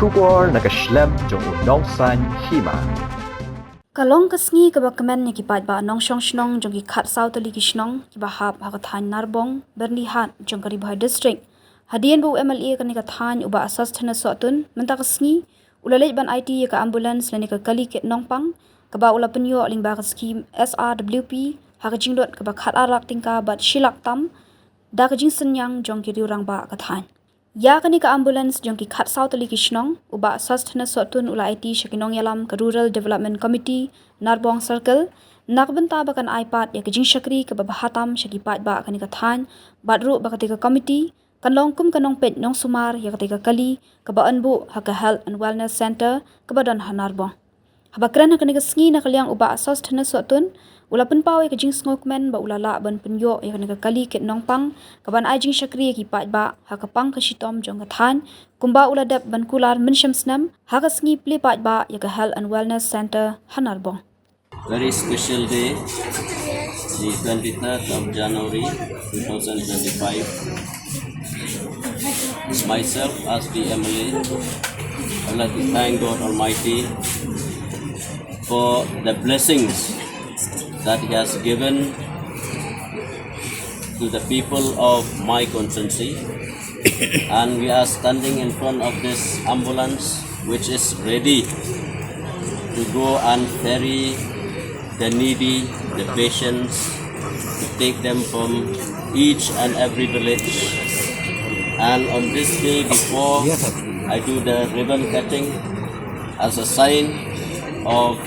Shubor nakaslem jong Nongpang Hima. Kalong kasngi kaba kemen ni kipat ba Shnong jong ki khat Sohtun ki Shnong ki ba hap ha Thain Narbong Byrnihat jong kari bah district hadian bu MLA kan ka Thain uba Sosthenes Sohtun menta kasngi ulalej ban Aiti ka ambulance lani ka kali ke Nongpang kaba ula penyo ling ba ka scheme SRWP ha ka jingdot kaba khat arak tingka bat shilak tam da ka jing senyang jong ki riurang ba ka Thain ya kani ka ambulance jong ki khat Sohtun ki Shnong uba Sosthenes Sohtun ula Aiti shakinong yalam ka Rural Development Committee Narbong Circle nakbenta bakan iPad ya kajing shakri ka babahatam shakipat ba kani ka Thain badru ba ka committee kanlong kum kanong pet nong sumar ya ka kali ka ba anbu ha ka Health and Wellness Center ka ba don ha Narbong habakran ha kani ka sngi na kalyang uba Sosthenes Sohtun ula penpaw ya kajing snokmen ba ulala ban penyo ya kani ka kali ke Nongpang ka ban ajing shakri ya kipat ba ha ka pang ka shitom jong ka Thain kumba ula dep ban kular mensyamsnam ha ka sngi plipat ba ya ka Health and Wellness Center ha Narbong. Very special day, the 23rd of January 2025. It's myself as the MLA. I'd like to thank God Almighty for the blessings that He has given to the people of my constituency. And we are standing in front of this ambulance which is ready to go and ferry the needy, the patients, to take them from each and every village. And on this day before I do the ribbon cutting as a sign of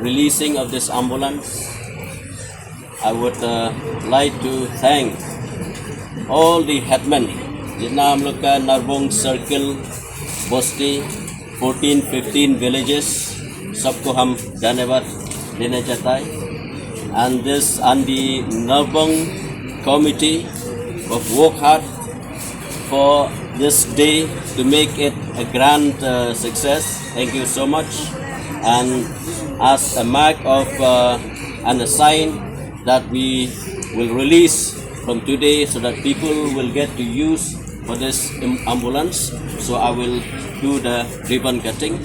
releasing of this ambulance, I would like to thank all the headmen, Jinamluka, Narbong Circle, Bosti, 14-15 villages, सबको हम धन्यवाद देना चाहता है and the Narbong committee of work hard for this day to make it a grand success. Thank you so much, and as a mark of and a sign that we will release from today so that people will get to use for this ambulance, so I will do the ribbon cutting.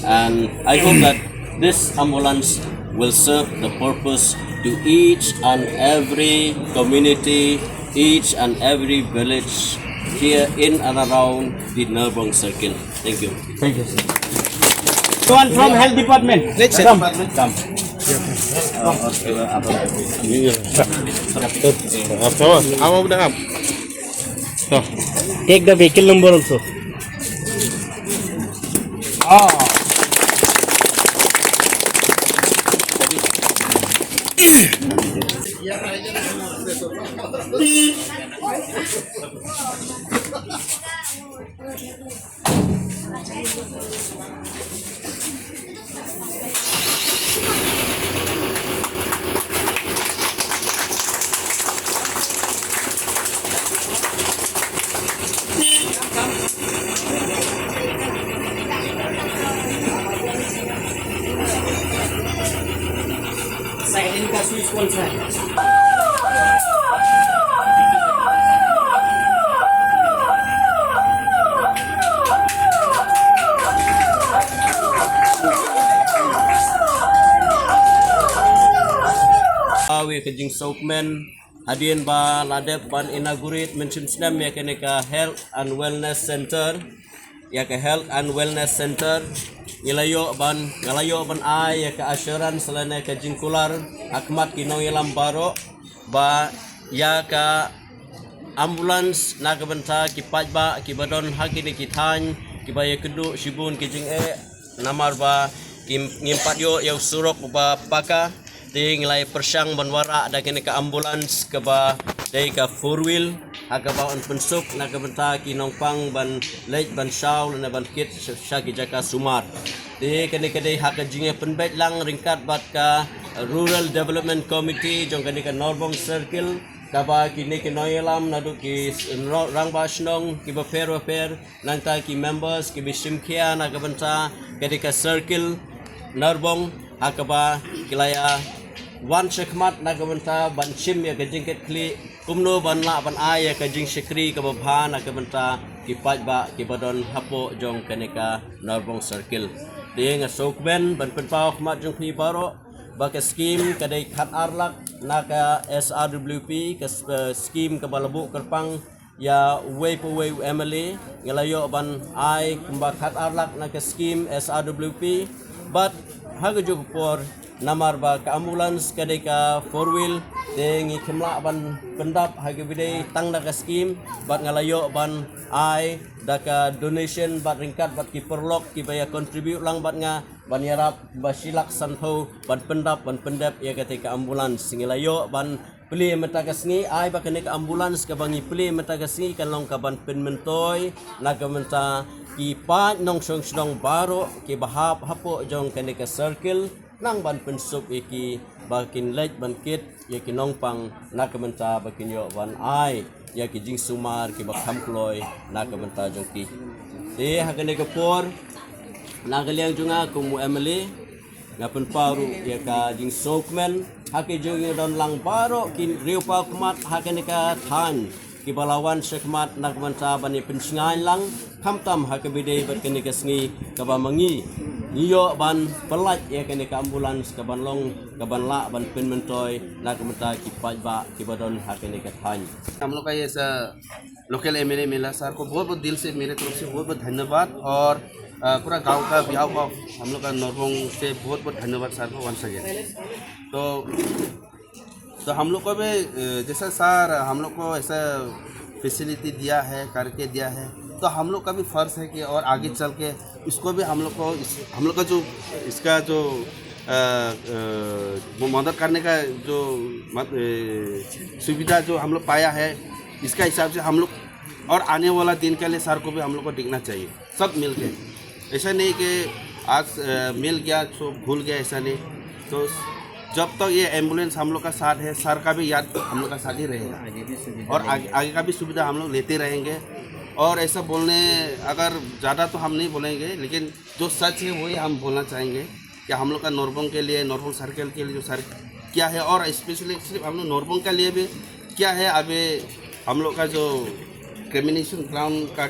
And I hope that this ambulance will serve the purpose to each and every community, each and every village here in and around the Narbong Circle. Thank you. Thank you, sir. One from Health Department. Let's Come. come. Take the vehicle number also. Silent ka switch one side. We kajing Sohtun hadian ba ladep ban inaugurate mensyamsnam ya kene ka Health and Wellness Center ya ka Health and Wellness Center ngalayo ban ay ya ka assurance selana ka jingkular akmat kinong yalam baro ba ya ka ambulance na kabenta kipat ba kibadon hakini kithan kibaya kedu shibun kijing namar ba ngimpat yo yang surok ba paka ting lai persang banwara ada kene ka ambulance ke ba dai ka four wheel aga ba on pensuk na ka benta ki Nongpang ban lej ban shaw na ban kit sha ki jaka sumar de kene ka dai hak jinge penbet lang ringkat bat ka Rural Development Committee jong kene ka Narbong Circle ka ba kini ki noyelam na du ki rangba Shnong ki ba fair nang ta ki members ki bisimkia na ka benta kene ka Circle Narbong hakaba kilaya wan shekmat na kabenta banchim ya kajing ket kli kumno ban la ban ay ya kajing shekri kababha na kabenta kipat ba kibadon hapo jong kaneka Narbong Circle. Ting sokben ban penpau khmat jong pi baro ba ke scheme kadai khat arlak naka SRWP ke scheme ke balabu kerpang ya way po way MLA ngalayo ban ai kumba khat arlak naka scheme SRWP but haga jog por namar ba ka ambulance kadai ka 4-wheel ting ikemla ban pendap haga bidai tang naka scheme bat ngalayo ban ai daka donation bat ringkat bat ki perlok ki baya contribute lang bat nga ban yarap ba silak sanho ban pendap ban pendap ya ketika ambulans ngalayo ban peli metagas ni ai ba kenek ambulans ka bangi peli metagas ni kan long ka ban penmentoy naga menta ki pa nong Shnong baro ki bahap hapo jong kenek circle nang ban pensup iki bakin lej ban kit ya ki Nongpang naga menta bakin yo ban ai ya ki jing sumar ki bakham kloy naga menta jong ki te hagane kapor nagaliang junga kumu Emily ngapun paru ya ka jing sokmen hake jong don lang baro kin riu pa kumat hakane ka Thain ki balawan sekmat nak menta bani pensingai lang kamtam hake bidei berkene ka sngi ka bamangi niyo ban pelat ya kene ka ambulans ka ban long ka ban la ban penmentoy nak menta ki pajba ki badon hakane ka Thain. हम लोग का ये local MLA मिला सर को बहुत बहुत दिल से मेरे तरफ से बहुत बहुत धन्यवाद और पूरा गांव का बिहाव का हम लोग का नरबोंग से बहुत बहुत धन्यवाद सर को वंस अगेन। तो हम लोग को भी जैसा सर हम लोग को ऐसा फैसिलिटी दिया है करके दिया है तो हम लोग का भी फ़र्ज़ है कि और आगे चल के इसको भी हम लोग को हम लोग का जो इसका जो मदद करने का जो सुविधा जो हम लोग पाया है इसका हिसाब से हम लोग और आने वाला दिन के लिए सर को भी हम लोग को देखना चाहिए सब मिल के। ऐसा नहीं कि आज मिल गया तो भूल गया, ऐसा नहीं। तो जब तक ये एम्बुलेंस हम लोग का साथ है सर का भी याद हम लोग का साथ ही रहेगा और आगे का भी सुविधा हम लोग लेते रहेंगे। और ऐसा बोलने अगर ज़्यादा तो हम नहीं बोलेंगे लेकिन जो सच है वही हम बोलना चाहेंगे कि हम लोग का नरबोंग के लिए नरबोंग सर्कल के लिए जो सर क्या है और स्पेशली सिर्फ हम लोग नरबोंग के लिए भी क्या है अभी हम लोग का जो कम्युनिकेशन ग्राउंड का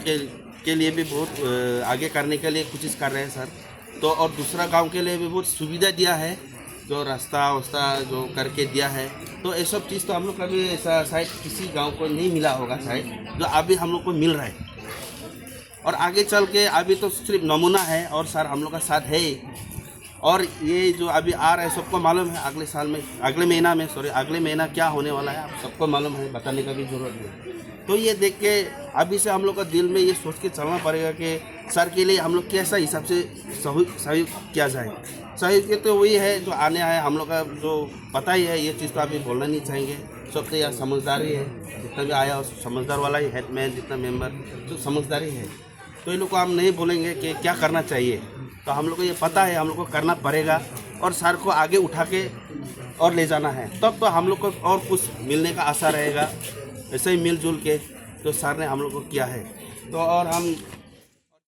के लिए भी बहुत आगे करने के लिए कोशिश कर रहे हैं सर। तो और दूसरा गांव के लिए भी बहुत सुविधा दिया है जो रास्ता वास्ता जो करके दिया है। तो ये सब चीज़ तो हम लोग कभी ऐसा शायद किसी गांव को नहीं मिला होगा शायद जो अभी हम लोग को मिल रहा है। और आगे चल के अभी तो सिर्फ नमूना है और सर हम लोग का साथ है। और ये जो अभी आ रहा है सबको मालूम है अगले साल में अगले महीना क्या होने वाला है आप सबको मालूम है, बताने का भी ज़रूरत नहीं। तो ये देख के अभी से हम लोग का दिल में ये सोच के चलना पड़ेगा कि सर के लिए हम लोग कैसा हिसाब से सहयोग किया जाए। सहयोग तो वही है जो आने आए हम लोग का जो पता ही है, ये चीज़ तो अभी बोलना नहीं चाहेंगे। सब तो यार समझदारी है, जितना भी आया और समझदार वाला ही हेडमैन जितना मेंबर तो समझदारी है। तो इन लोग को हम नहीं बोलेंगे कि क्या करना चाहिए, तो हम लोग को ये पता है हम लोग को करना पड़ेगा और सर को आगे उठा के और ले जाना है। तब तो हम लोग को और कुछ मिलने का आशा रहेगा। ऐसे ही मिलजुल के तो सर ने हम लोग को किया है। तो और हम